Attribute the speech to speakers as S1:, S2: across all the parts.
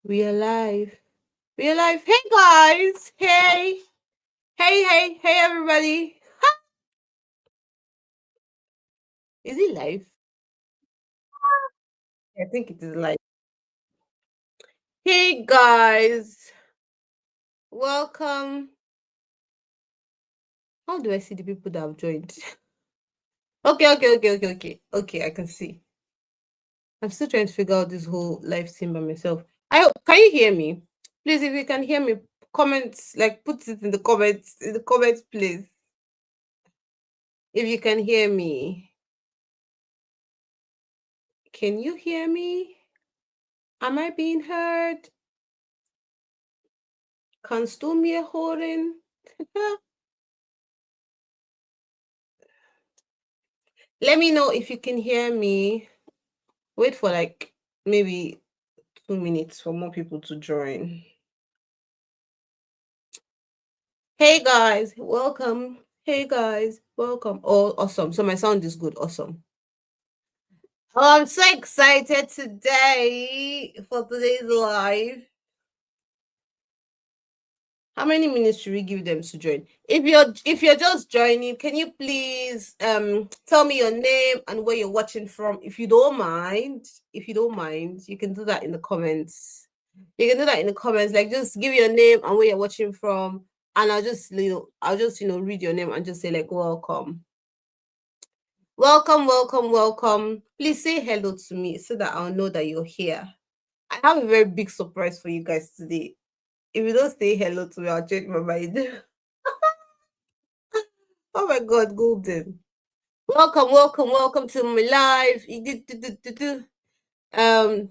S1: We are live. We are live. Hey guys. Hey. Hey everybody. Is it live? I think it is live. Hey guys. Welcome. How do I see the people that have joined? Okay, I can see. I'm still trying to figure out this whole live thing by myself. Can you hear me? Please, if you can hear me, comments, like put it in the comments, please. If you can hear me. Can you hear me? Am I being heard? Kannst du mir hören? Let me know if you can hear me. Wait for like maybe 2 minutes for more people to join. Hey guys, welcome. Hey guys, welcome. Oh, awesome. So my sound is good. Awesome. Oh, I'm so excited today for today's live. How many minutes should we give them to join? If you're just joining, can you please tell me your name and where you're watching from? If you don't mind, you can do that in the comments. You can do that in the comments. Like just give your name and where you're watching from, and I'll just read your name and just say like welcome. Welcome. Please say hello to me so that I'll know that you're here. I have a very big surprise for you guys today. If you don't say hello to me, I'll change my mind. Oh my God, Golden. Welcome to my live. Um,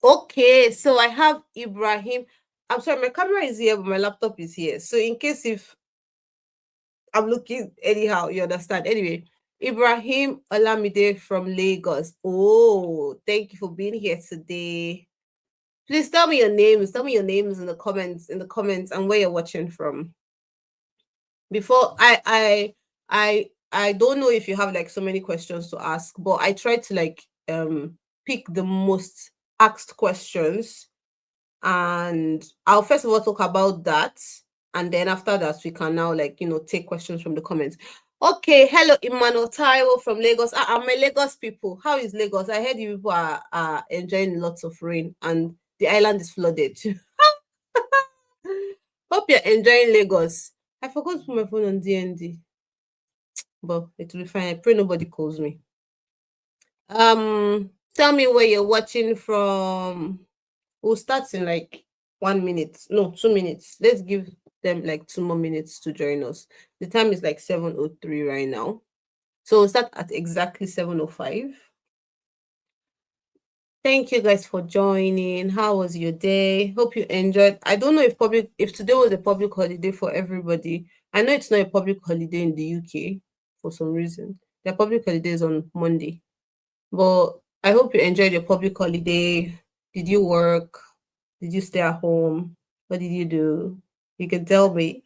S1: okay, so I have Ibrahim. I'm sorry, my camera is here, but my laptop is here. So in case if I'm looking anyhow, you understand. Anyway, Ibrahim Olamide from Lagos. Oh, thank you for being here today. Please tell me your names. Tell me your names in the comments, and where you're watching from. Before I don't know if you have like so many questions to ask, but I try to like pick the most asked questions, and I'll first of all talk about that, and then after that we can now like take questions from the comments. Okay, hello Emmanuel Taiwo from Lagos. I'm a Lagos people. How is Lagos? I heard you people are enjoying lots of rain and the island is flooded. Hope you're enjoying Lagos. I forgot to put my phone on DND, but it will be fine. I pray nobody calls me. Tell me where you're watching from. We'll start in like 1 minute. No, 2 minutes. Let's give them like 2 more minutes to join us. The time is like 7:03 right now. So we'll start at exactly 7:05. Thank you guys for joining. How was your day? Hope you enjoyed. I don't know if today was a public holiday for everybody. I know it's not a public holiday in the UK for some reason. Their public holiday is on Monday. But I hope you enjoyed your public holiday. Did you work? Did you stay at home? What did you do? You can tell me.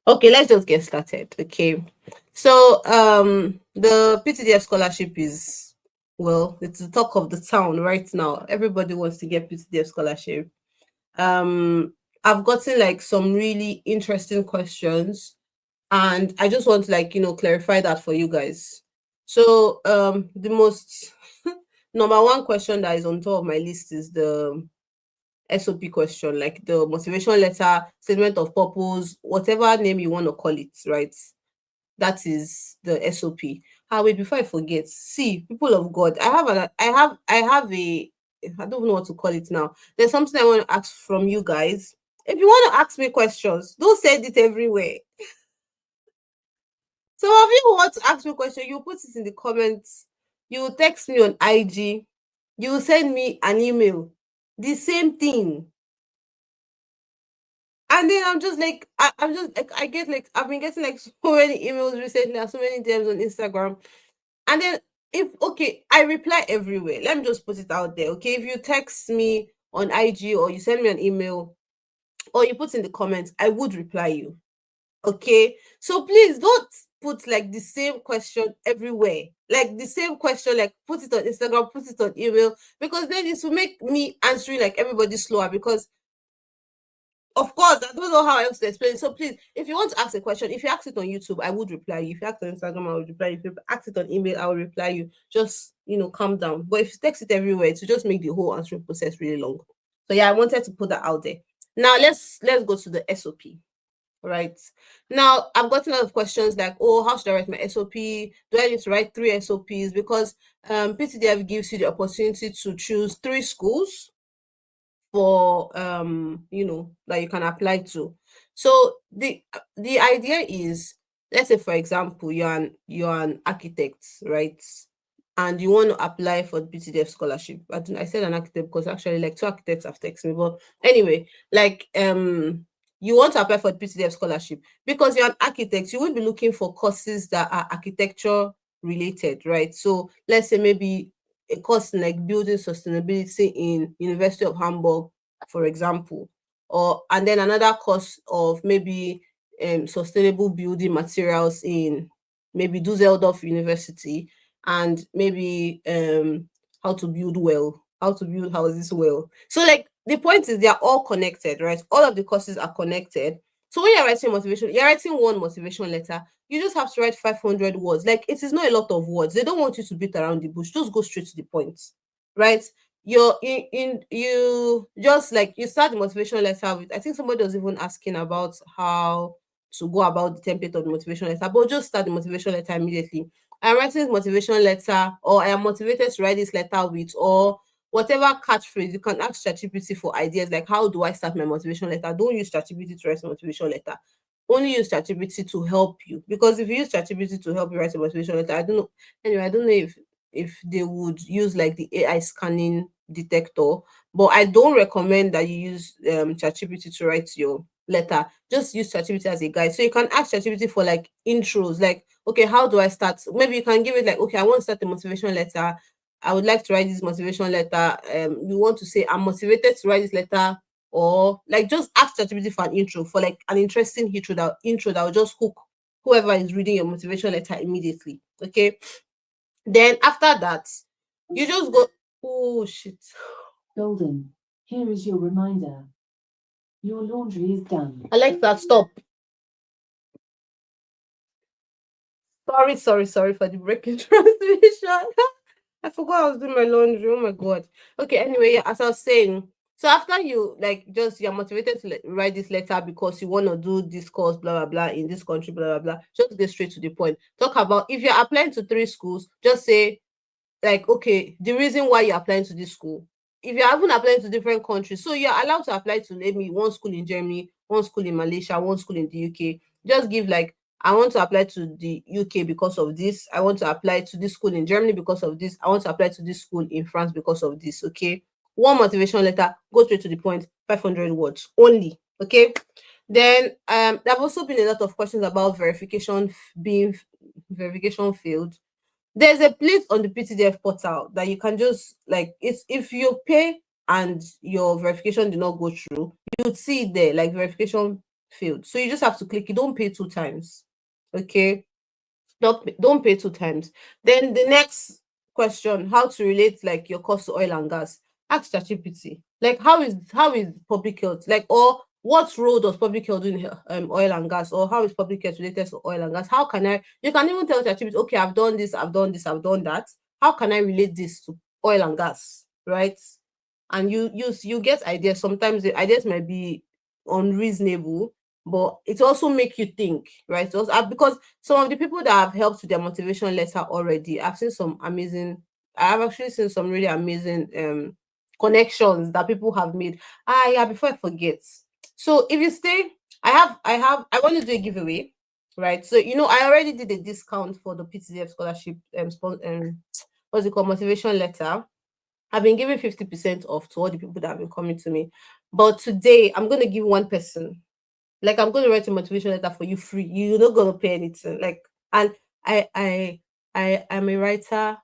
S1: Okay, let's just get started. Okay. So the PTDF scholarship is, well, it's the talk of the town right now. Everybody wants to get PTDF scholarship. Um I've gotten like some really interesting questions, and I just want to like clarify that for you guys. So the most number one question that is on top of my list is the SOP question, like the motivation letter, statement of purpose, whatever name you want to call it, right? That is the SOP. Ah, wait, before I forget, see, people of God, I don't know what to call it now. There's something I want to ask from you guys. If you want to ask me questions, don't send it everywhere. So if you want to ask me a question, you put it in the comments. You text me on IG. You send me an email. The same thing. And then I'm just like, I'm just like, I get like, I've been getting like so many emails recently and so many DMs on Instagram. And then if okay, I reply everywhere. Let me just put it out there. Okay. If you text me on IG or you send me an email or you put in the comments, I would reply you. Okay. So please don't put like the same question everywhere. like the same question, like put it on Instagram, put it on email, because then this will make me answering like everybody slower. Because of course, I don't know how else to explain it. So please, if you want to ask a question, if you ask it on YouTube, I would reply you. If you ask it on Instagram, I will reply you. If you ask it on email, I will reply you. Just, calm down. But if you text it everywhere, to just make the whole answering process really long. So yeah, I wanted to put that out there. Now let's go to the SOP. Right. Now I've gotten a lot of questions like, oh, how should I write my SOP? Do I need to write 3 SOPs? Because PTDF gives you the opportunity to choose 3 schools for that you can apply to. So the idea is, let's say for example, you're an architect, right? And you want to apply for the PTDF scholarship. I said an architect because actually like 2 architects have texted me. But anyway, like you want to apply for the PTDF scholarship because you're an architect, you will be looking for courses that are architecture related, right? So let's say maybe a course like building sustainability in University of Hamburg, for example, or and then another course of maybe sustainable building materials in maybe Dusseldorf University, and maybe how to build well, how to build houses well. So like the point is they are all connected, right? All of the courses are connected. So when you're writing one motivation letter, you just have to write 500 words. Like it is not a lot of words. They don't want you to beat around the bush. Just go straight to the point, right? You're in you just like you start the motivation letter with, I think somebody was even asking about how to go about the template of the motivation letter, but just start the motivation letter immediately. I'm writing this motivation letter, or I am motivated to write this letter with, or whatever catchphrase. You can ask ChatGPT for ideas like, how do I start my motivation letter? Don't use ChatGPT to write a motivation letter. Only use ChatGPT to help you, because if you use ChatGPT to help you write a motivation letter, I don't know. Anyway, I don't know if they would use like the AI scanning detector, but I don't recommend that you use ChatGPT to write your letter. Just use ChatGPT as a guide. So you can ask ChatGPT for like intros, like, okay, how do I start? Maybe you can give it like, okay, I want to start a motivation letter. I would like to write this motivation letter. You want to say, I'm motivated to write this letter, or like just ask ChatGPT for an intro, for like an interesting intro that will just hook whoever is reading your motivation letter immediately. Okay. Then after that, you just go, oh shit.
S2: Golden, here is your reminder. Your laundry is done.
S1: Alexa, stop. Sorry for the breaking transmission. I forgot I was doing my laundry. Oh my god. Okay, anyway, yeah, as I was saying, so after you like just you're motivated to write this letter because you want to do this course, blah blah blah, in this country, blah blah blah. Just get straight to the point. Talk about, if you're applying to 3 schools, just say like, okay, the reason why you're applying to this school. If you're even applying to different countries, so you're allowed to apply to maybe 1 school in Germany, 1 school in Malaysia, 1 school in the UK. Just give like, I want to apply to the UK because of this. I want to apply to this school in Germany because of this. I want to apply to this school in France because of this. Okay. One motivation letter, go straight to the point, 500 words only. Okay. Then there have also been a lot of questions about verification failed. There's a place on the PTDF portal that you can just like, it's if you pay and your verification did not go through, you would see it there like verification failed. So you just have to click it. Don't pay 2 times. Okay. Don't pay 2 times. Then the next question, how to relate like your cost to oil and gas. Ask ChatGPT. Like how is public health, like, or what role does public health do in oil and gas, or how is public health related to oil and gas? How can I, you can even tell ChatGPT, okay, I've done this, I've done this, I've done that. How can I relate this to oil and gas? Right? And you get ideas. Sometimes the ideas might be unreasonable, but it also make you think, right? So, because some of the people that have helped with their motivation letter already, I have actually seen some really amazing connections that people have made. Yeah, before I forget. So if you stay, I want to do a giveaway, right? So I already did a discount for the PTDF scholarship what's it called, motivation letter. I've been giving 50% off to all the people that have been coming to me. But today I'm gonna give one person, like, I'm gonna write a motivation letter for you free. You're not gonna pay anything. Like, and I am a writer.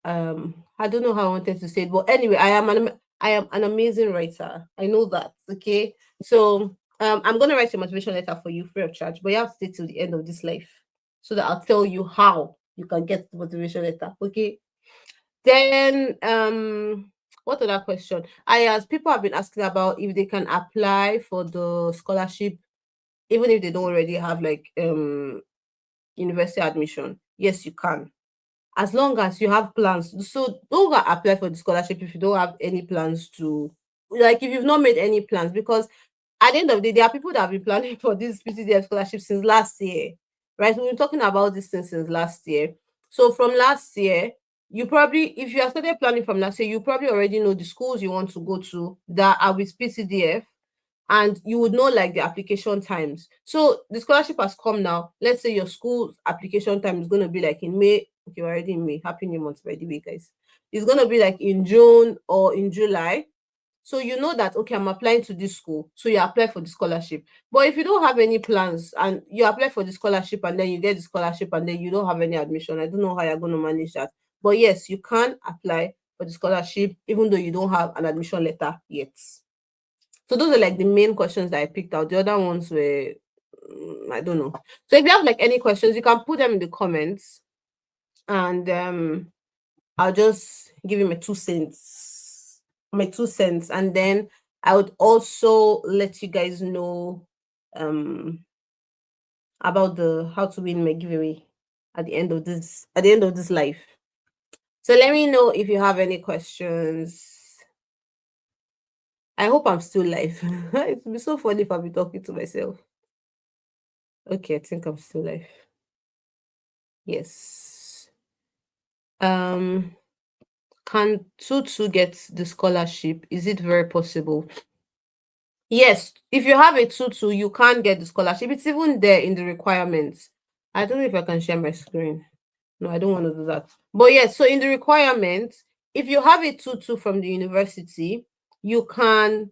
S1: I don't know how I wanted to say it, but anyway, I am an amazing writer. I know that. Okay. So I'm gonna write a motivation letter for you free of charge, but you have to stay till the end of this life so that I'll tell you how you can get the motivation letter. Okay. Then what other question? I asked people have been asking about if they can apply for the scholarship even if they don't already have like university admission. Yes, you can. As long as you have plans. So don't go apply for the scholarship if you don't have any plans to, like, if you've not made any plans, because at the end of the day, there are people that have been planning for this PTDF scholarship since last year, right? We've been talking about this thing since last year. So from last year, you probably, if you have started planning from last year, you probably already know the schools you want to go to that are with PTDF, and you would know like the application times. So the scholarship has come now. Let's say your school application time is going to be like in May. Okay, we're already in May. Happy New Month, by the way, guys. It's going to be like in June or in July. So you know that, okay, I'm applying to this school. So you apply for the scholarship. But if you don't have any plans and you apply for the scholarship and then you get the scholarship and then you don't have any admission, I don't know how you're going to manage that. But yes, you can apply for the scholarship even though you don't have an admission letter yet. So those are like the main questions that I picked out. The other ones were, I don't know. So if you have like any questions, you can put them in the comments, and I'll just give you my 2 cents, and then I would also let you guys know about the how to win my giveaway at the end of this live. So let me know if you have any questions. I hope I'm still live. It would be so funny if I'll be talking to myself. Okay, I think I'm still live. Yes. Can Tutu get the scholarship? Is it very possible? Yes, if you have a tutu, you can get the scholarship. It's even there in the requirements. I don't know if I can share my screen. No, I don't want to do that. But yes, so in the requirements, if you have a tutu from the university, you can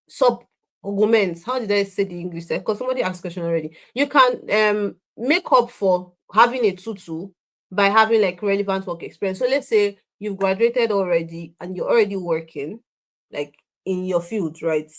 S1: supplement. How did I say the English? Because somebody asked question already. You can make up for having a tutu by having like relevant work experience. So let's say you've graduated already and you're already working like in your field, right?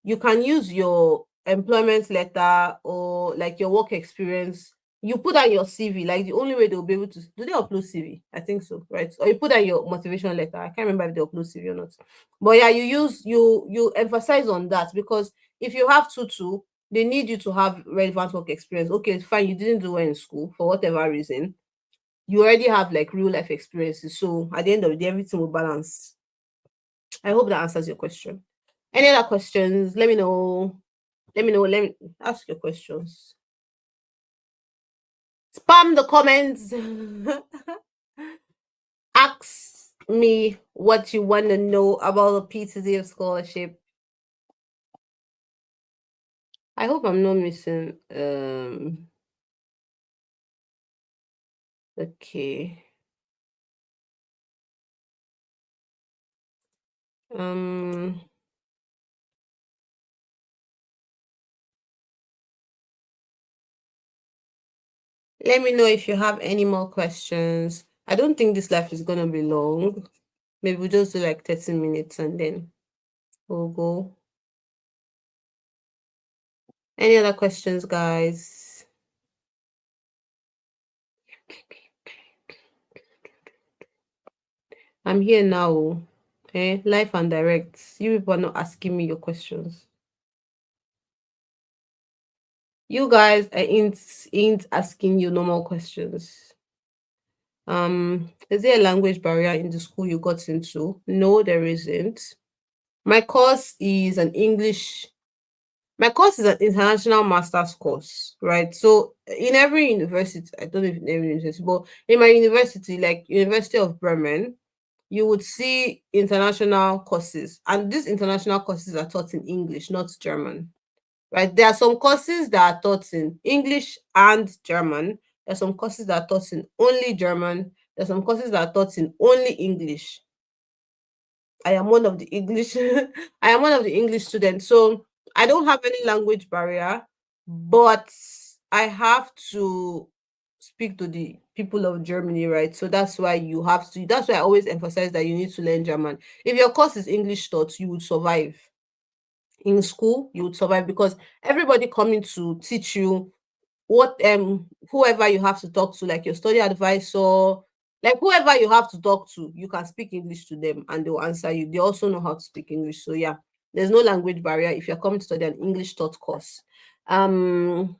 S1: You can use your employment letter or like your work experience. You put on your CV, like the only way they'll be able to do they upload CV? I think so, right? Or you put on your motivation letter. I can't remember if they upload CV or not. But yeah, you emphasize on that, because if you have tutu, they need you to have relevant work experience. Okay, fine, you didn't do well in school for whatever reason. You already have like real life experiences. So at the end of the day, everything will balance. I hope that answers your question. Any other questions? Let me know. Let me ask your questions. Spam the comments. Ask me what you want to know about the PTDF scholarship. I hope I'm not missing. Okay. Um. Let me know if you have any more questions. I don't think this live is gonna be long. Maybe we'll just do like 30 minutes and then we'll go. Any other questions, guys? I'm here now. Okay, live and direct. You people are not asking me your questions. You guys ain't asking you normal questions. Is there a language barrier in the school you got into? No, there isn't. My course is an English. My course is an international master's course, right? So in every university, I don't know if in every university, but in my university, like University of Bremen, you would see international courses, and these international courses are taught in English, not German, right? There are some courses that are taught in English and German. There are some courses that are taught in only German. There are some courses that are taught in only English. I am one of the English. I am one of the English students, so I don't have any language barrier, but I have to speak to the people of Germany, right? So that's why you have to. That's why I always emphasize that you need to learn German. If your course is English taught, you would survive in school. You would survive because everybody coming to teach you what whoever you have to talk to, like your study advisor, like whoever you have to talk to, you can speak English to them and they'll answer you. They also know how to speak English. So yeah, there's no language barrier if you're coming to study an English taught course. Do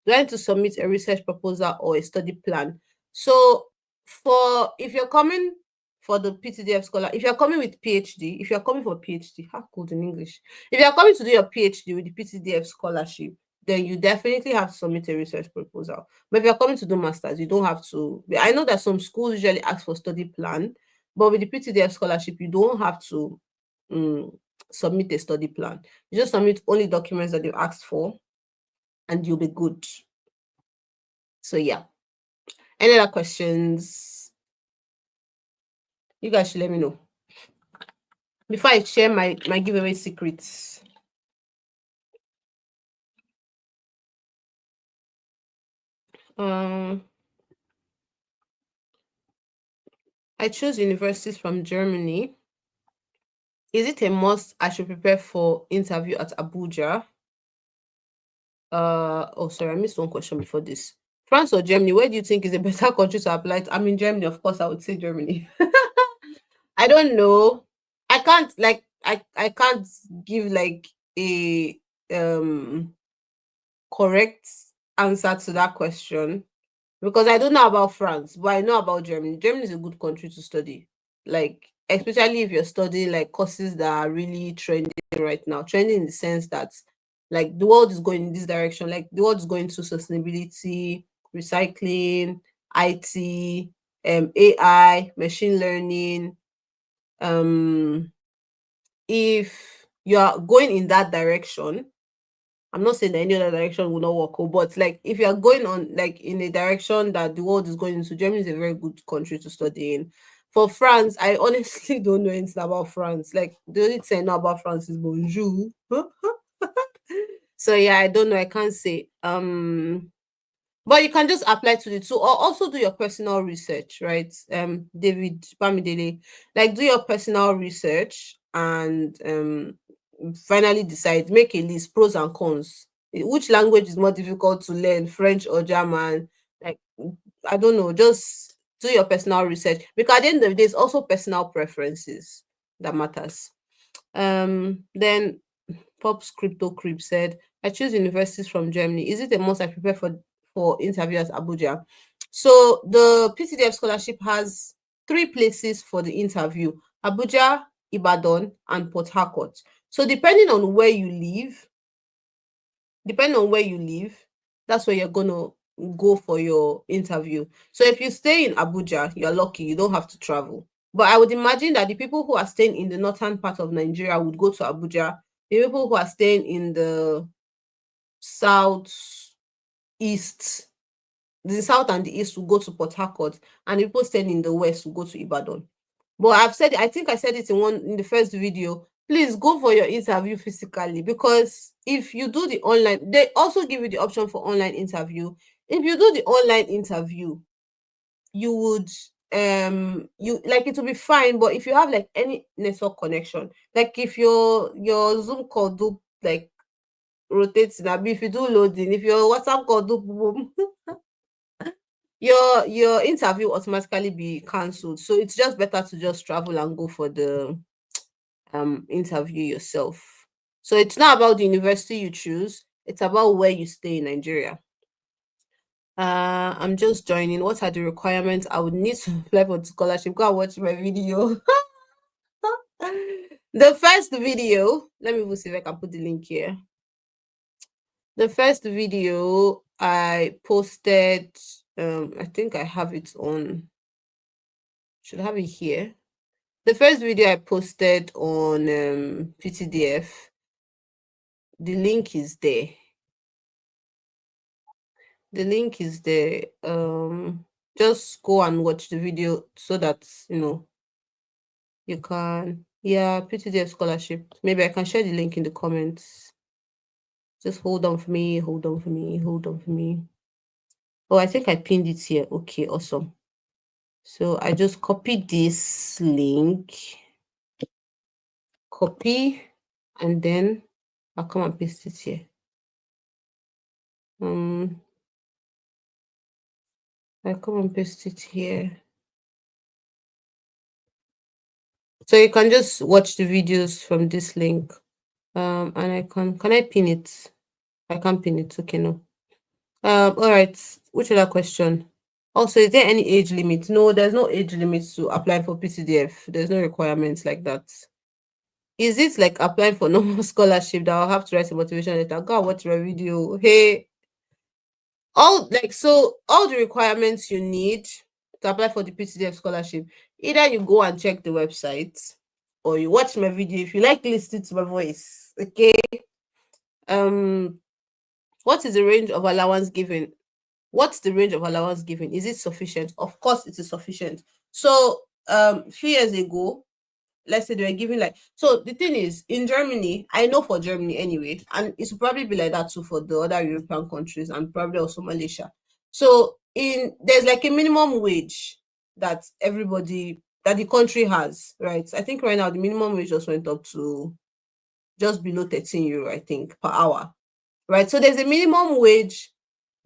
S1: I need to submit a research proposal or a study plan? So for if you're coming for the PTDF scholar, if you're coming with PhD, if you're coming for PhD, how good in English? If you're coming to do your PhD with the PTDF scholarship, then you definitely have to submit a research proposal. But if you're coming to do masters, you don't have to. I know that some schools usually ask for study plan, but with the PTDF scholarship, you don't have to um, submit a study plan. You just submit only documents that you asked for, and you'll be good. So yeah. Any other questions? You guys should let me know. Before I share my giveaway secrets. Um, I chose universities from Germany. Is it a must I should prepare for interview at Abuja? Oh, sorry, I missed one question before this. France or Germany? Where do you think is a better country to apply to? I'm in Germany, of course. I would say Germany. I don't know. I can't like I can't give like a correct answer to that question because I don't know about France, but I know about Germany. Germany is a good country to study, like especially if you're studying like courses that are really trending right now. Trending in the sense that like the world is going in this direction, like the world is going to sustainability, recycling, IT, AI, machine learning. Um, if you are going in that direction, I'm not saying that any other direction will not work, but like if you are going on like in a direction that the world is going into, Germany is a very good country to study in. For France, I honestly don't know anything about France. Like the only thing I know about France is bonjour. So yeah, I don't know. I can't say. But you can just apply to the two, or also do your personal research, right? David Bamidele, like do your personal research and finally decide, make a list, pros and cons. Which language is more difficult to learn, French or German? Like, I don't know, just do your personal research because at the end of the day, it's also personal preferences that matters. Then Pop's Crypto Crib said, I choose universities from Germany. Is it a must I prepare for interview at Abuja? So the PTDF scholarship has 3 places for the interview: Abuja, Ibadan, and Port Harcourt. So depending on where you live, that's where you're gonna go for your interview. So if you stay in Abuja, you're lucky, you don't have to travel. But I would imagine that the people who are staying in the northern part of Nigeria would go to Abuja. The people who are staying in south east, the south and the east will go to Port Harcourt, and the people staying in the west will go to Ibadan. But I think I said it in the first video. Please go for your interview physically, because if you do the online, they also give you the option for online interview. If you do the online interview, you would you like it will be fine, but if you have like any network connection, like if your Zoom call do like rotating, if you do loading, if your WhatsApp call do boom, your interview automatically be cancelled. So it's just better to just travel and go for the interview yourself. So it's not about the university you choose, it's about where you stay in Nigeria. I'm just joining. What are the requirements I would need to apply for the scholarship? Go and watch my video. The first video, let me see if I can put the link here. The first video I posted, I think I have it on, should have it here. The first video I posted on PTDF, the link is there. The link is there. Just go and watch the video so that you can, yeah, PTDF scholarship. Maybe I can share the link in the comments. Just hold on for me, hold on for me, hold on for me. Oh, I think I pinned it here. Okay, awesome. So I just copied this link, copy, and then I'll come and paste it here. I come and paste it here. So you can just watch the videos from this link. And can I pin it? I can't pin it. Okay, no. All right. Which other question? Also, is there any age limit? No, there's no age limit to apply for PTDF. There's no requirements like that. Is it like applying for normal scholarship that I'll have to write a motivation letter? Go and watch my video. Hey, all the requirements you need to apply for the PTDF scholarship. Either you go and check the website or you watch my video if you like listening to my voice. Okay. Um, what is the range of allowance given? What's the range of allowance given? Is it sufficient? Of course it is sufficient. So a few years ago, let's say they were giving like, so the thing is, in Germany, I know for Germany anyway, and it will probably be like that too for the other European countries and probably also Malaysia. So in there's like a minimum wage that everybody that the country has, right? I think right now the minimum wage just went up to just below 13 euro, I think, per hour. Right. So there's a minimum wage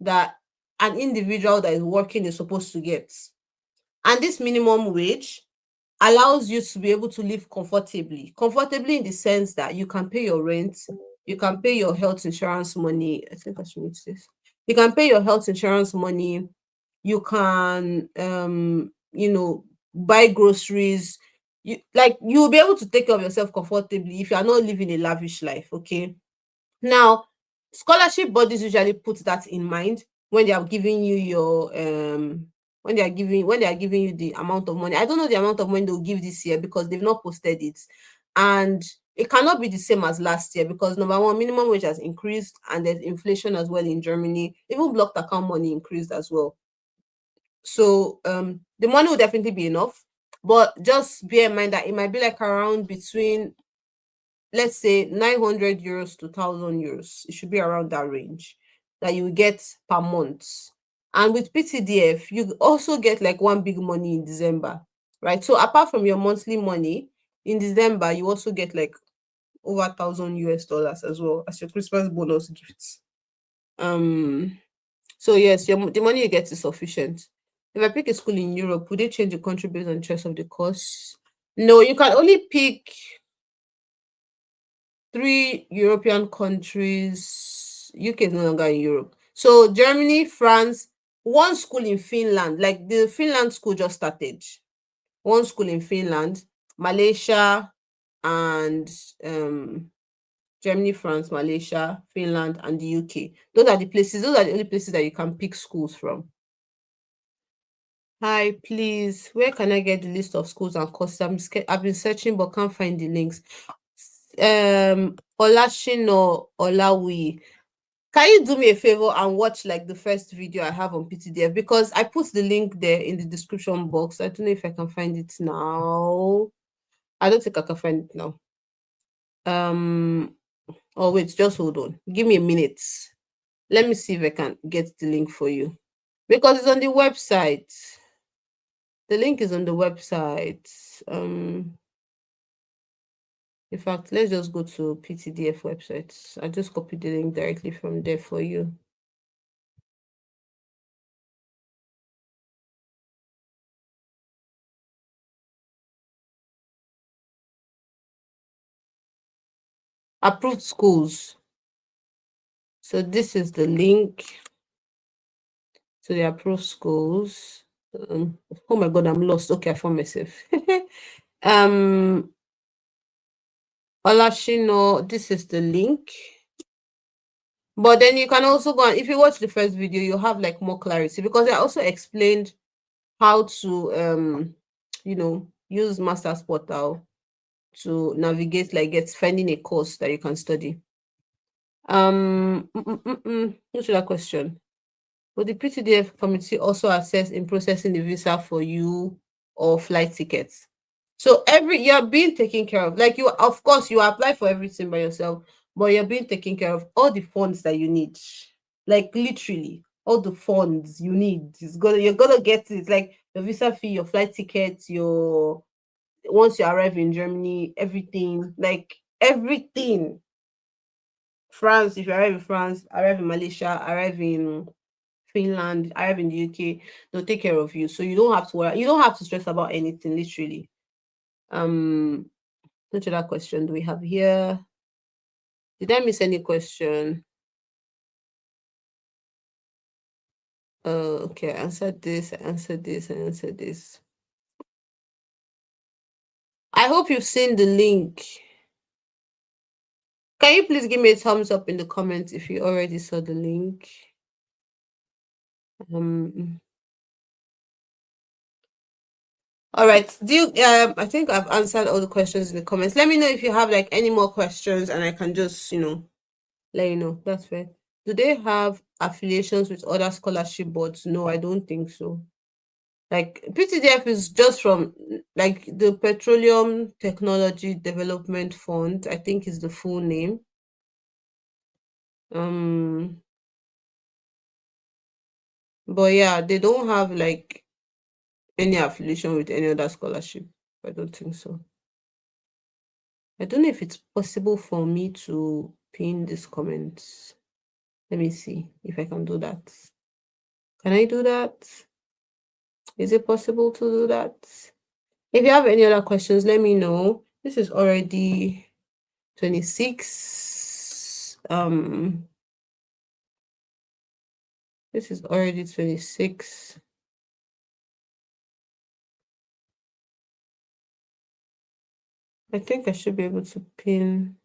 S1: that an individual that is working is supposed to get. And this minimum wage allows you to be able to live comfortably. Comfortably in the sense that you can pay your rent, you can pay your health insurance money. I think I should mute this. You can pay your health insurance money, you can buy groceries. You'll be able to take care of yourself comfortably if you are not living a lavish life, okay? Now, scholarship bodies usually put that in mind when they are giving you your when they are giving you the amount of money. I don't know the amount of money they'll give this year because they've not posted it. And it cannot be the same as last year because number one, minimum wage has increased and there's inflation as well in Germany. Even blocked account money increased as well. So the money will definitely be enough, but just bear in mind that it might be like around between, let's say, 900 euros to 1,000 euros. It should be around that range that you get per month. And with PTDF, you also get like one big money in December, right? So apart from your monthly money, in December, you also get like over 1,000 US dollars as well as your Christmas bonus gifts. So yes, the money you get is sufficient. If I pick a school in Europe, would they change the country based on choice of the course? No, you can only pick 3 European countries. UK is no longer in Europe. So Germany, France, one school in Finland, like the Finland school just started. One school in Finland, Malaysia, and Germany, France, Malaysia, Finland, and the UK. Those are the only places that you can pick schools from. Hi, please. Where can I get the list of schools and courses? I've been searching but can't find the links. Olashino Olawi, can you do me a favor and watch like the first video I have on PTDF because I put the link there in the description box. I don't know if I can find it now. I don't think I can find it now. Oh wait, just hold on. Give me a minute. Let me see if I can get the link for you because it's on the website. The link is on the website. In fact, let's just go to PTDF website. I just copied the link directly from there for you. Approved schools. So this is the link to the approved schools. Oh my god, I'm lost. Okay, I found myself. Olashino, this is the link. But then you can also go and if you watch the first video, you have like more clarity because I also explained how to use Masters Portal to navigate finding a course that you can study. What's that question? Will the PTDF committee also assess in processing the visa for you or flight tickets? So you're being taken care of. Like of course, you apply for everything by yourself, but you're being taken care of. All the funds that you need, like literally all the funds you need, you're gonna get it. Like your visa fee, your flight tickets, your once you arrive in Germany, everything, like everything. France, if you arrive in France, arrive in Malaysia, arrive in Finland, I have in the UK, they'll take care of you. So you don't have to worry, you don't have to stress about anything, literally. Um, which other question do we have here? Did I miss any question? Okay, I answered this, I answered this, I answered this. I hope you've seen the link. Can you please give me a thumbs up in the comments if you already saw the link? Um, all right. Do you, I think I've answered all the questions in the comments. Let me know if you have like any more questions and I can just, let you know. That's fair. Do they have affiliations with other scholarship boards? No, I don't think so. Like PTDF is just from like the Petroleum Technology Development Fund, I think is the full name. But yeah, they don't have like any affiliation with any other scholarship. I don't think so. I don't know if it's possible for me to pin these comments. Let me see if I can do that. Can I do that? Is it possible to do that? If you have any other questions, let me know. This is already 26. This is already 26. I think I should be able to pin.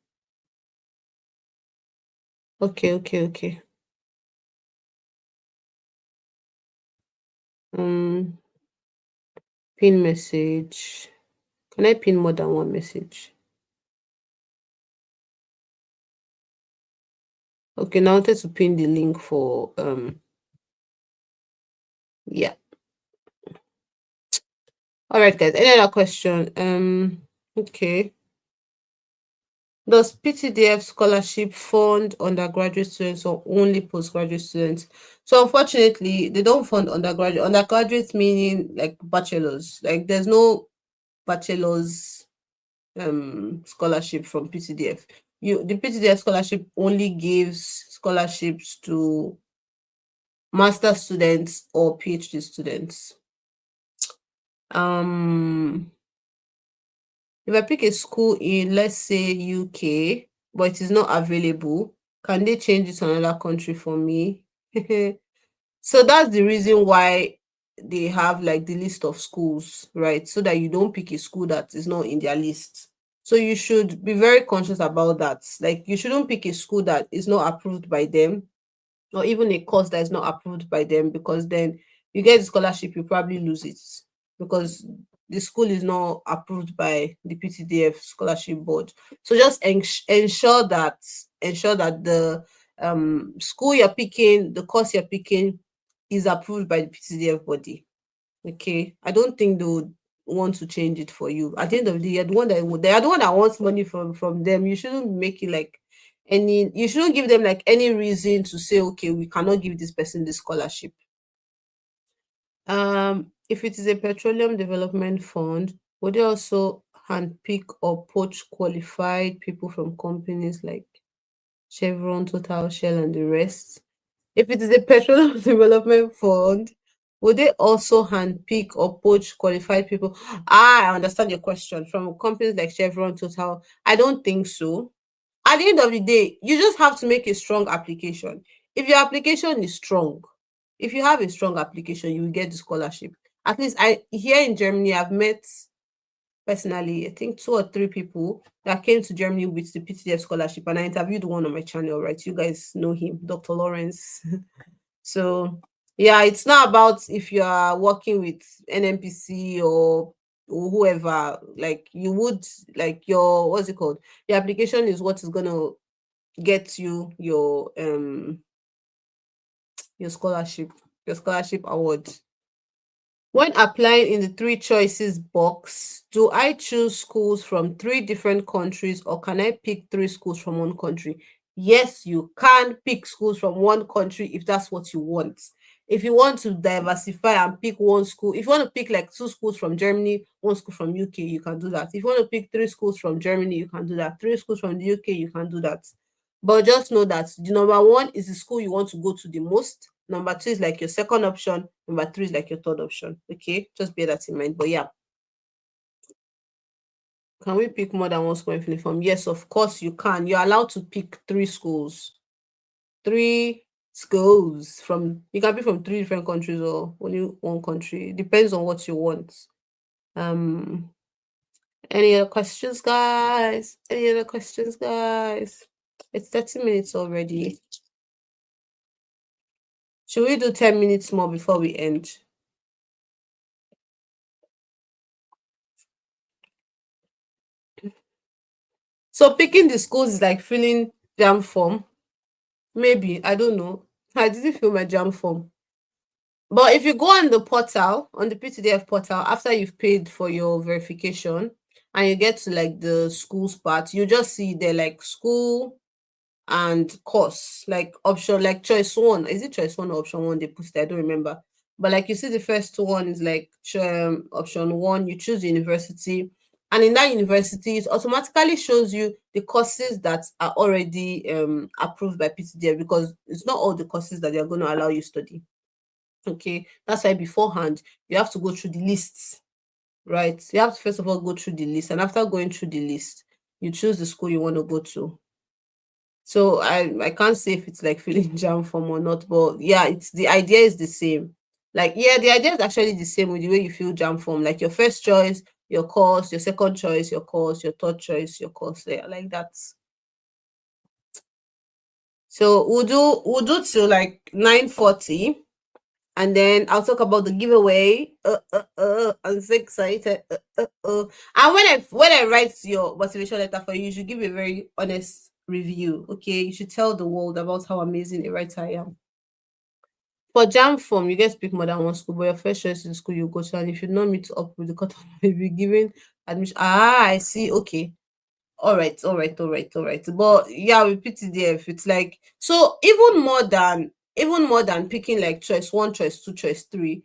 S1: Okay, okay, okay. Pin message. Can I pin more than one message? Okay, now I wanted to pin the link for yeah. All right, guys. Any other question? Okay. Does PTDF scholarship fund undergraduate students or only postgraduate students? So unfortunately, they don't fund undergraduate. Undergraduate meaning like bachelors. Like there's no bachelor's scholarship from PTDF. The PTDF scholarship only gives scholarships to master students or PhD students. If I pick a school in, let's say, UK, but it is not available, can they change it to another country for me? So that's the reason why they have like the list of schools, right? So that you don't pick a school that is not in their list. So you should be very conscious about that. Like you shouldn't pick a school that is not approved by them, or even a course that is not approved by them, because then you get the scholarship, you probably lose it because the school is not approved by the PTDF scholarship board. So just ensure that the school you're picking, the course you're picking is approved by the PTDF body. Okay, I don't think they would want to change it for you. At the end of the day, you're the one that they are the one that wants money from them. You shouldn't make it like you shouldn't give them like any reason to say, okay, we cannot give this person the scholarship. If it is a petroleum development fund, would they also handpick or poach qualified people from companies like Chevron, Total, Shell, and the rest? If it is a petroleum development fund, would they also handpick or poach qualified people? I understand your question. From companies like Chevron, Total, I don't think so. At the end of the day, you just have to make a strong application. If your application is strong, if you have a strong application, you will get the scholarship. At least I here in Germany, I've met personally, I think 2 or 3 people that came to Germany with the PTDF scholarship, and I interviewed one on my channel, right? You guys know him, Dr. Lawrence. So yeah, it's not about if you are working with NMPC or whoever, like you would like your what's it called? Your application is what is gonna get you your scholarship award. When applying in the three choices box, do I choose schools from 3 different countries or can I pick 3 schools from one country? Yes, you can pick schools from one country if that's what you want. If you want to diversify and pick one school, if you want to pick like 2 schools from Germany, 1 school from UK, you can do that. If you want to pick 3 schools from Germany, you can do that. 3 schools from the UK, you can do that. But just know that the number one is the school you want to go to the most. number two is like your second option, number three is like your third option. Okay, just bear that in mind. But yeah, can we pick more than one school in uniform? Yes, of course you can. You're allowed to pick three schools. Three schools from, you can pick from three different countries or only one country. Depends on what you want. Um, any other questions, guys? Any other questions, guys? It's 30 minutes already. Should we do 10 minutes more before we end? So picking the schools is like filling jam form. Maybe, I don't know. I didn't fill my jam form. But if you go on the portal, on the PTDF portal, after you've paid for your verification and you get to like the schools part, you just see there like school and course, like option, like choice one. Is it choice one or option one they put there? I don't remember. But like you see the first one is like option one, you choose the university. And in that university, it automatically shows you the courses that are already approved by PTDF, because it's not all the courses that they're going to allow you study. Okay, that's why beforehand you have to go through the lists, right? You have to first of all go through the list, and after going through the list, you choose the school you want to go to. So I can't say if it's like filling jam form or not, but yeah, it's the idea is the same. Like yeah, the idea is actually the same with the way you fill jam form. Like your first choice, your course, your second choice, your course, your third choice, your course. There, like that. So we'll do till like 9:40. And then I'll talk about the giveaway. I'm so excited. And when I write your motivation letter for you, you should give a very honest review. Okay, you should tell the world about how amazing a writer I am. For jam form, you get to pick more than one school, but your first choice is the school you go to, and if you not meet up with the cutoff, you'll be given admission. Ah, I see. Okay. All right. But yeah, with PTDF, it's like, so even more than picking like choice one, choice two, choice three,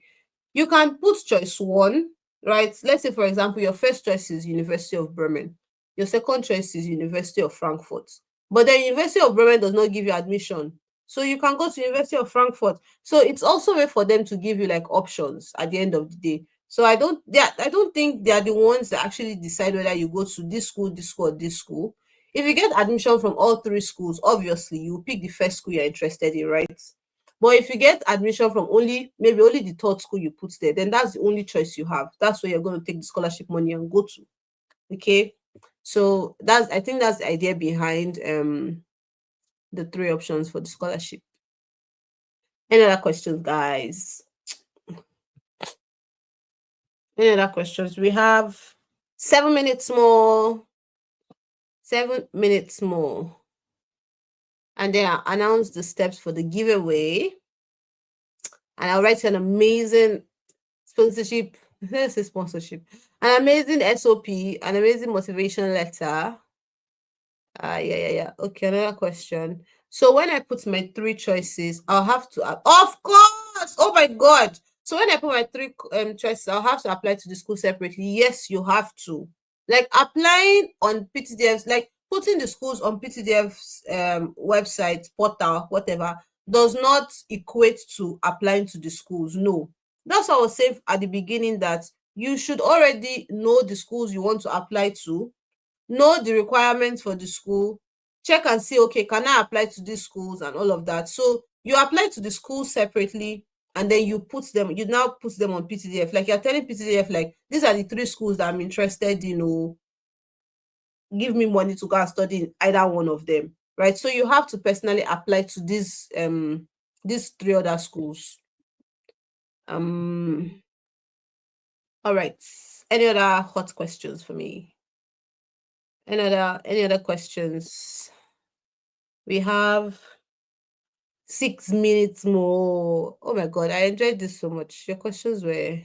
S1: you can put choice one, right? Let's say, for example, your first choice is University of Bremen. Your second choice is University of Frankfurt. But the University of Bremen does not give you admission. So you can go to University of Frankfurt. So it's also a way for them to give you like options at the end of the day. So I don't think they are the ones that actually decide whether you go to this school, this school, or this school. If you get admission from all three schools, obviously you pick the first school you're interested in, right? But if you get admission from maybe only the third school you put there, then that's the only choice you have. That's where you're going to take the scholarship money and go to. Okay. So I think that's the idea behind the three options for the scholarship. Any other questions, guys? Any other questions? We have 7 minutes more. 7 minutes more. And then I'll announce the steps for the giveaway. And I'll write an amazing sponsorship. Let's say sponsorship. An amazing SOP, an amazing motivation letter. Yeah. Okay, another question. So when I put my three choices, I'll have to, of course. Oh my God. So when I put my three choices, I'll have to apply to the school separately. Yes, you have to. Like applying on PTDF's, like putting the schools on PTDF's website, portal, whatever, does not equate to applying to the schools. No. That's what I was saying at the beginning, that you should already know the schools you want to apply to, know the requirements for the school, check and see, okay, can I apply to these schools and all of that. So you apply to the schools separately, and then you now put them on PTDF. Like you're telling PTDF, like, these are the three schools that I'm interested in, give me money to go and study in either one of them, right? So you have to personally apply to these three other schools. All right. Any other hot questions for me? Any other questions? We have 6 minutes more. Oh my God, I enjoyed this so much. Your questions were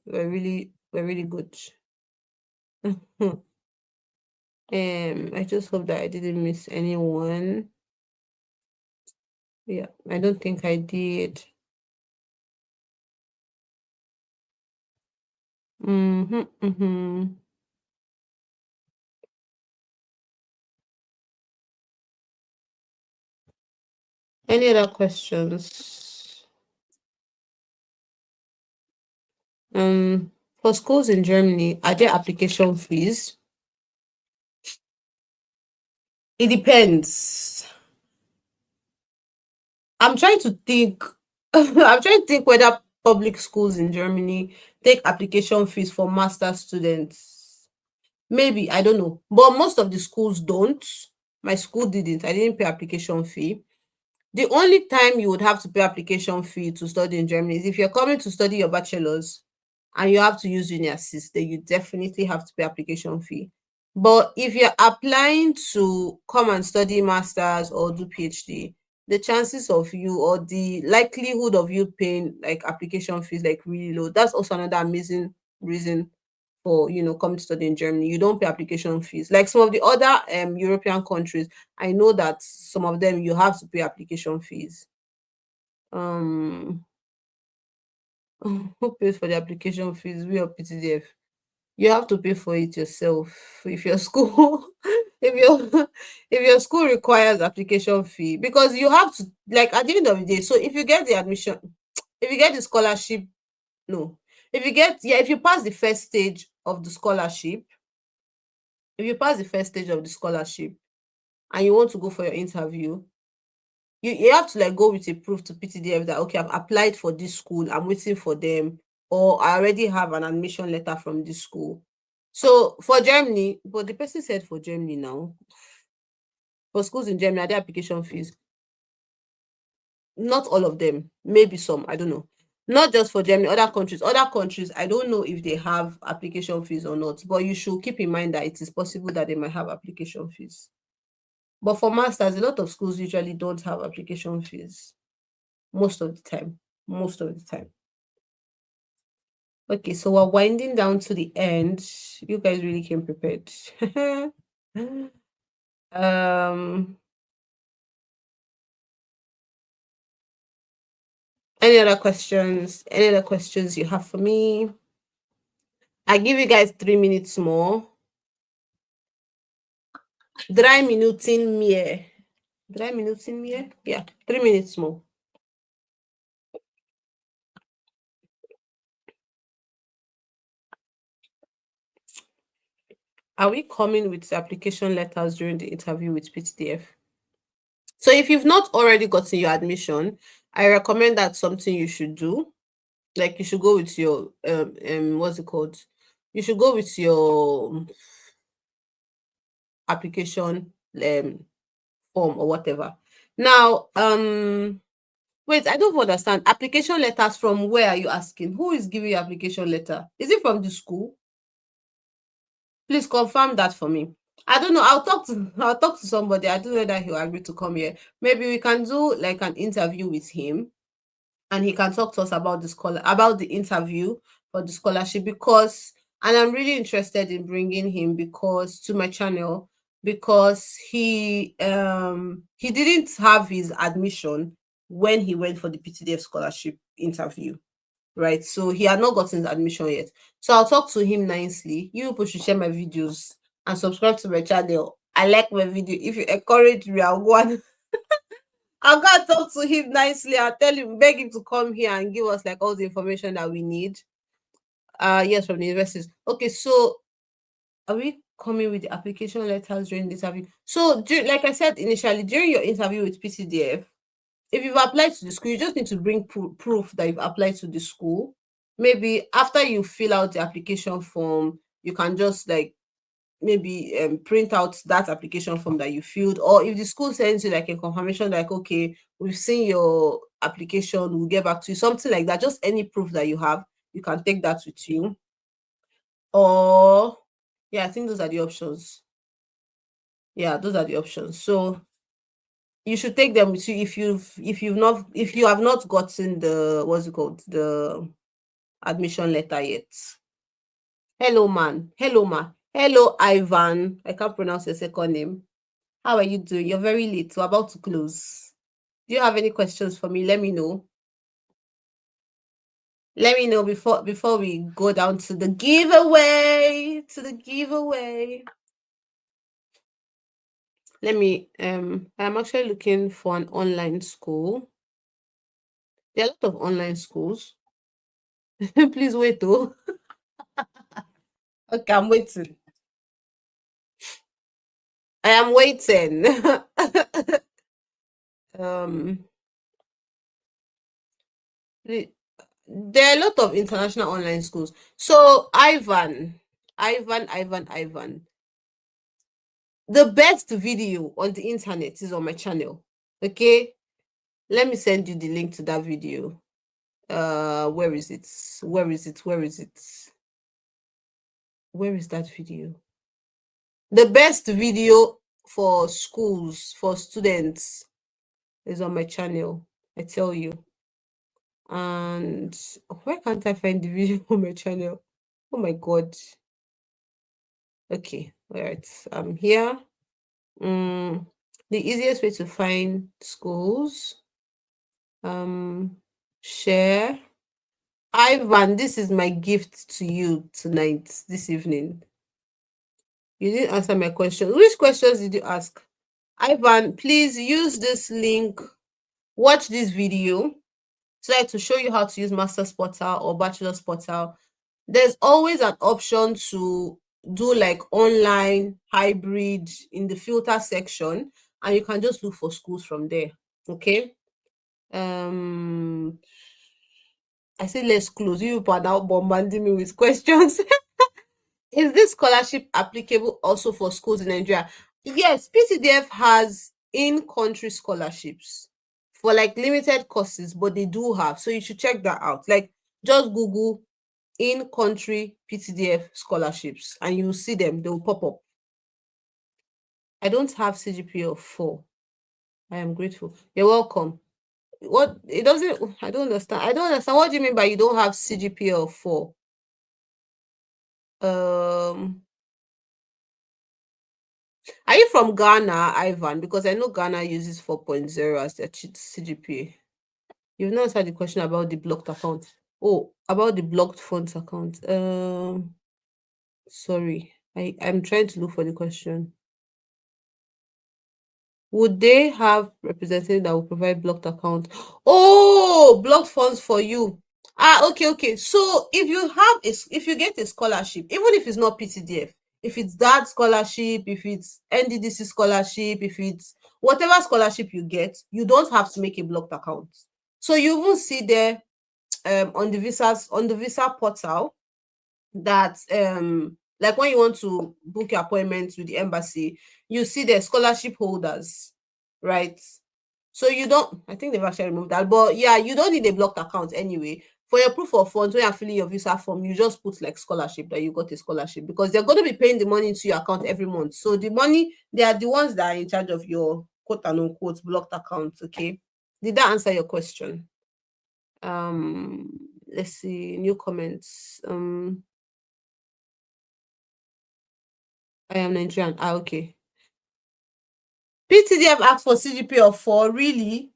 S1: really good. I just hope that I didn't miss anyone. Yeah, I don't think I did. Mm-hmm. Any other questions? For schools in Germany, are there application fees? It depends. I'm trying to think. I'm trying to think whether public schools in Germany take application fees for master students. Maybe, I don't know. But most of the schools don't. My school didn't. I didn't pay application fee. The only time you would have to pay application fee to study in Germany is if you're coming to study your bachelor's and you have to use uni assist, then you definitely have to pay application fee. But if you're applying to come and study masters or do PhD, the chances of you or the likelihood of you paying like application fees like really low. That's also another amazing reason for coming to study in Germany. You don't pay application fees. Like some of the other European countries, I know that some of them you have to pay application fees. Um, who pays for the application fees? We or PTDF? You have to pay for it yourself. If your school, if your if your school requires application fee, because you have to like at the end of the day. So if you get the admission, if you get the scholarship, no. If you pass the first stage of the scholarship, if you pass the first stage of the scholarship and you want to go for your interview, you have to like go with a proof to PTDF that okay, I've applied for this school, I'm waiting for them, or I already have an admission letter from this school. So for Germany, but the person said for Germany now, for schools in Germany, are there application fees? Not all of them, maybe some, I don't know. Not just for Germany, other countries, I don't know if they have application fees or not, but you should keep in mind that it is possible that they might have application fees. But for masters, a lot of schools usually don't have application fees most of the time. Most of the time. Okay, so we're winding down to the end. You guys really came prepared. um, any other questions? Any other questions you have for me? I give you guys 3 minutes more. 3 minuten mehr. 3 minuten mehr? Yeah, 3 minutes more. Are we coming with application letters during the interview with PTDF? So if you've not already gotten your admission, I recommend that's something you should do. Like you should go with your what's it called? You should go with your application form or whatever. Now, wait, I don't understand. Application letters from where are you asking? Who is giving you application letter? Is it from the school? Please confirm that for me. I don't know. I'll talk to somebody. I don't know that he'll agree to come here. Maybe we can do like an interview with him and he can talk to us about the interview for the scholarship because and I'm really interested in bringing him because to my channel because he didn't have his admission when he went for the PTDF scholarship interview, right? So he had not gotten his admission yet. So I'll talk to him nicely. You people should share my videos and subscribe to my channel. I like my video. If you encourage me, I'll go and I'll go and talk to him nicely. I'll tell him, beg him to come here and give us like all the information that we need. Yes, from the universities. Okay, so are we coming with the application letters during the interview? So, like I said initially, during your interview with PTDF, if you've applied to the school, you just need to bring proof that you've applied to the school. Maybe after you fill out the application form, you can just like maybe print out that application form that you filled, or if the school sends you like a confirmation like okay, we've seen your application, we'll get back to you, something like that. Just any proof that you have, you can take that with you. Or yeah, I think those are the options. Yeah, those are the options. So you should take them with you if you have not gotten the what's it called, the admission letter yet. Hello man, hello ma, hello Ivan, I can't pronounce your second name. How are you doing? You're very late. We're about to close. Do you have any questions for me? Let me know. Let me know before we go down to the giveaway. To the giveaway. Let me I'm actually looking for an online school. There are a lot of online schools. Please wait though. Okay, I'm waiting. I am waiting. um the- there are a lot of international online schools. So Ivan. The best video on the internet is on my channel. Okay, let me send you the link to that video. Where is it? Where is it? Where is it? Where is that video? The best video for schools, for students, is on my channel. I tell you. And why can't I find the video on my channel? Oh my god. Okay, all right. I'm here. The easiest way to find schools. Share. Ivan, this is my gift to you tonight, this evening. You didn't answer my question. Which questions did you ask? Ivan, please use this link. Watch this video. Try to show you how to use Master's Portal or Bachelor's Portal. There's always an option to do like online, hybrid in the filter section, and you can just look for schools from there. Okay. I say let's close. You people are now bombarding me with questions. Is this scholarship applicable also for schools in Nigeria? Yes, PTDF has in-country scholarships for like limited courses, but they do have. So you should check that out. Like just Google in-country PTDF scholarships and you will see them. They will pop up. I don't have CGPA of 4. I am grateful. You're welcome. What it doesn't I don't understand. I don't understand. What do you mean by you don't have CGPA of 4? Are you from Ghana, Ivan? Because I know Ghana uses 4.0 as their CGPA. You've not answered the question about the blocked account. Oh, about the blocked funds account. Sorry. I'm trying to look for the question. Would they have representative that will provide blocked account? Oh, blocked funds for you. Okay. So if you get a scholarship, even if it's not PTDF, if it's that scholarship, if it's NDDC scholarship, if it's whatever scholarship you get, you don't have to make a blocked account. So you will see there on the visa portal that like when you want to book your appointment with the embassy, you see the scholarship holders, right? So you don't, I think they've actually removed that, but yeah, you don't need a blocked account anyway. For your proof of funds, when you're filling your visa form, you just put like scholarship that you got a scholarship because they're going to be paying the money into your account every month. So the money, they are the ones that are in charge of your quote and unquote blocked account. Okay. Did that answer your question? Let's see, new comments. I am Nigerian. Okay. PTDF asked for CGPA of 4, really?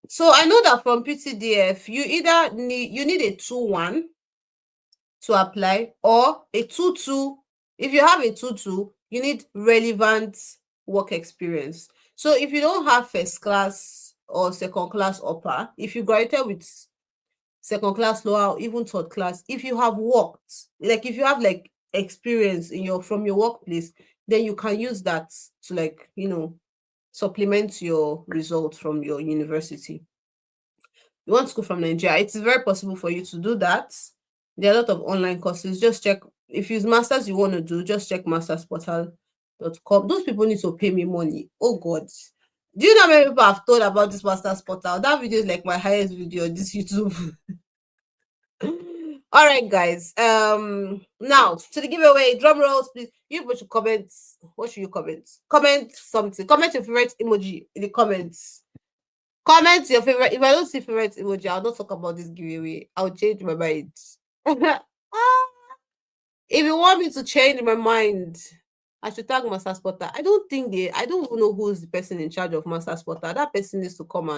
S1: So I know that from PTDF, you need a 2-1 to apply or a 2-2. If you have a 2-2, you need relevant work experience. So if you don't have first class or second class upper, if you graduated with second class lower or even third class, if you have worked, like if you have like experience in from your workplace, then you can use that to like supplement your results from your university. You want school from Nigeria, it is very possible for you to do that. There are a lot of online courses. Just check, if it's masters you want to do, just check mastersportal.com. Those people need to pay me money. Oh god, do you know how many people have told about this masters portal? That video is like my highest video on this YouTube. All right, guys. Now to the giveaway. Drum rolls, please. You people should comment. What should you comment? Comment something. Comment your favorite emoji in the comments. Comment your favorite. If I don't see favorite emoji, I'll not talk about this giveaway. I'll change my mind. If you want me to change my mind, I should tag Master Spotter. I don't even know who's the person in charge of Master Spotter. That person needs to come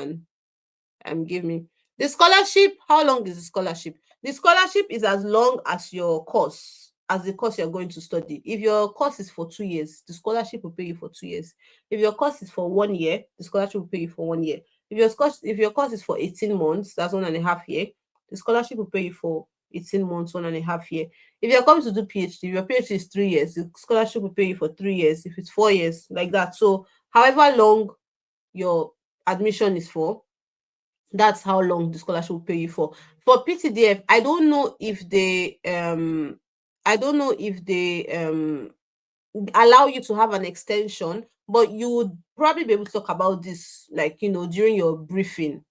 S1: and give me the scholarship. How long is the scholarship? The scholarship is as long as your course. as the course you're going to study. If your course is for 2 years, the scholarship will pay you for 2 years. If your course is for 1 year, the scholarship will pay you for 1 year. If your course is for 18 months, that's 1.5 year, the scholarship will pay you for 18 months, 1.5 year. If you're coming to do PhD, if your PhD is 3 years, the scholarship will pay you for 3 years. If it's 4 years, like that. So however long your admission is for, that's how long the scholarship will pay you for. For PTDF, I don't know if they allow you to have an extension, but you would probably be able to talk about this, like, during your briefing,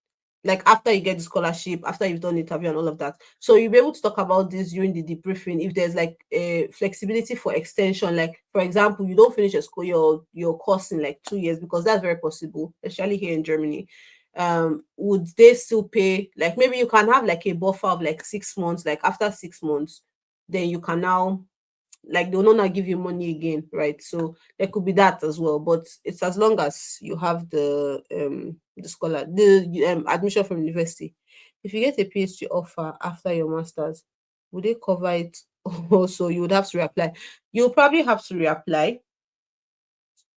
S1: like after you get the scholarship, after you've done the interview and all of that. So you'll be able to talk about this during the debriefing, if there's like a flexibility for extension. Like, for example, you don't finish your course in like 2 years, because that's very possible, especially here in Germany. Would they still pay, like, maybe you can have like a buffer of like 6 months, like after 6 months, then you can now, like, they will not give you money again, right? So there could be that as well, but it's as long as you have the admission from university. If you get a PhD offer after your masters, would they cover it? Also, you would have to reapply. You'll probably have to reapply.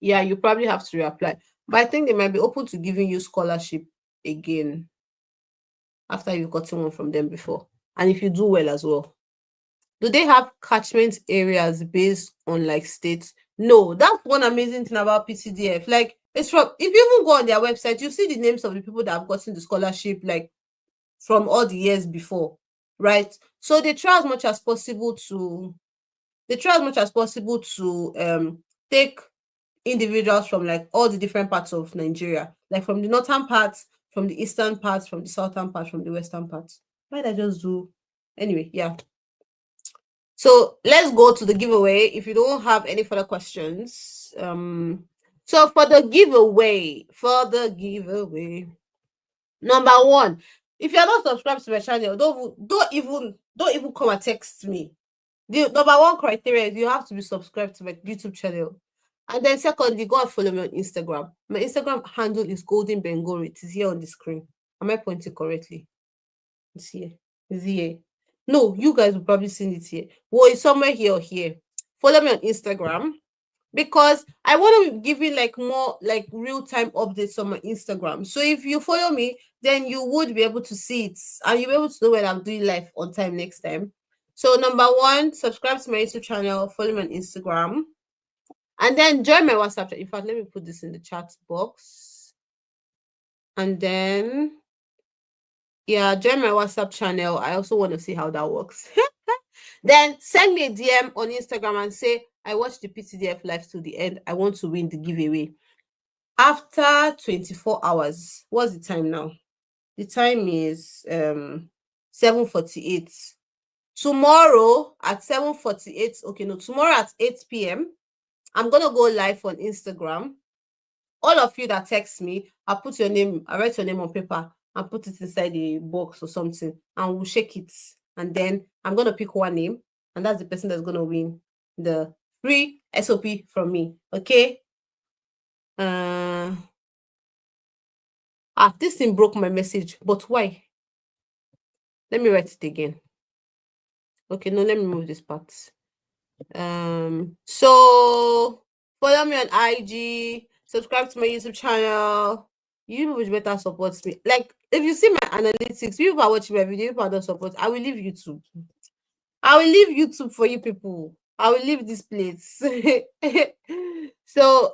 S1: Yeah, you probably have to reapply, but I think they might be open to giving you scholarship again after you've gotten one from them before, and if you do well as well. Do they have catchment areas based on like states? No, that's one amazing thing about PTDF. Like, it's from, if you even go on their website, you see the names of the people that have gotten the scholarship, like, from all the years before, right? So they try as much as possible to take individuals from like all the different parts of Nigeria, like from the northern parts, from the eastern parts, from the southern parts, from the western parts. Why did I just do? Anyway, yeah. So let's go to the giveaway. If you don't have any further questions, so for the giveaway, number one, if you're not subscribed to my channel, don't even come and text me. The number one criteria is you have to be subscribed to my YouTube channel. And then secondly, go and follow me on Instagram. My Instagram handle is Golden Ben-Goru. It is here on the screen. Am I pointing correctly? It's here. It's here. No, you guys will probably see it here. Well, it's somewhere here or here. Follow me on Instagram, because I want to give you like more like real-time updates on my Instagram. So if you follow me, then you would be able to see it, and you'll be able to know when I'm doing live on time next time. So number one, subscribe to my YouTube channel, follow me on Instagram, and then join my WhatsApp chat. In fact, let me put this in the chat box. And then, yeah, join my WhatsApp channel. I also want to see how that works. Then send me a DM on Instagram and say, I watched the PTDF live to the end. I want to win the giveaway. After 24 hours, what's the time now? The time is 7:48. Tomorrow at 7:48, okay, no, tomorrow at 8 p.m., I'm going to go live on Instagram. All of you that text me, I'll write your name on paper and put it inside the box or something, and we'll shake it. And then I'm going to pick one name, and that's the person that's going to win the free SOP from me. Okay? This thing broke my message, but why? Let me write it again. Okay, no, let me move this part. So follow me on IG, subscribe to my YouTube channel. You people better support me. Like, if you see my analytics, people are watching my video, people don't support. I will leave YouTube. I will leave YouTube for you people. I will leave this place. So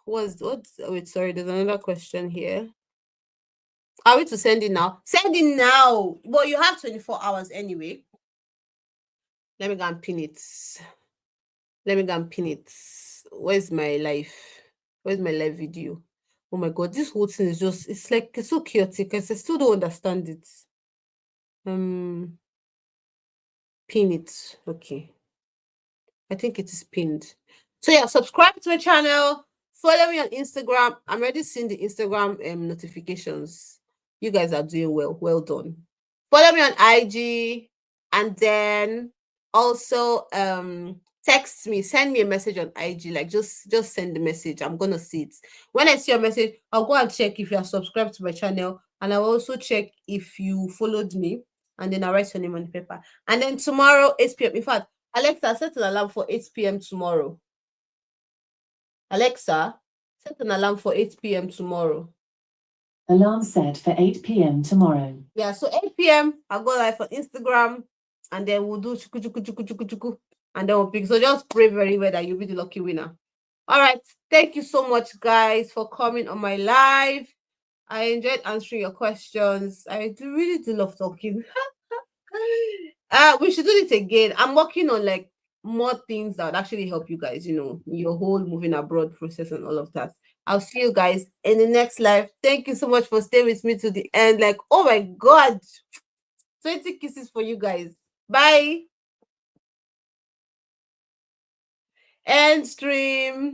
S1: wait, sorry, there's another question here. Are we to send it now? Send it now. Well, you have 24 hours anyway. Let me go and pin it. Where's my live? Where's my live video? Oh my god, this whole thing is just, it's like, it's so chaotic. I still don't understand it. Pin it. Okay. I think it is pinned. So yeah, subscribe to my channel. Follow me on Instagram. I'm already seeing the Instagram notifications. You guys are doing well. Well done. Follow me on IG, and then also text me, send me a message on IG. Like, just send the message. I'm gonna see it. When I see your message, I'll go and check if you are subscribed to my channel, and I'll also check if you followed me, and then I'll write your name on the paper. And then tomorrow, 8 p.m. In fact, Alexa, set an alarm for 8 p.m. tomorrow. Alexa, set an alarm for 8 p.m. tomorrow.
S2: Alarm set for 8 p.m. tomorrow.
S1: Yeah, so 8 p.m. I'll go live on Instagram, and then we'll do chuku chuku chuku chuku chuku, and then we'll pick. So just pray very well that you'll be the lucky winner. All right. Thank you so much, guys, for coming on my live. I enjoyed answering your questions. I really do love talking. We should do it again. I'm working on like more things that would actually help you guys, your whole moving abroad process and all of that. I'll see you guys in the next live. Thank you so much for staying with me to the end. Like, oh my God, 20 kisses for you guys. Bye. End stream.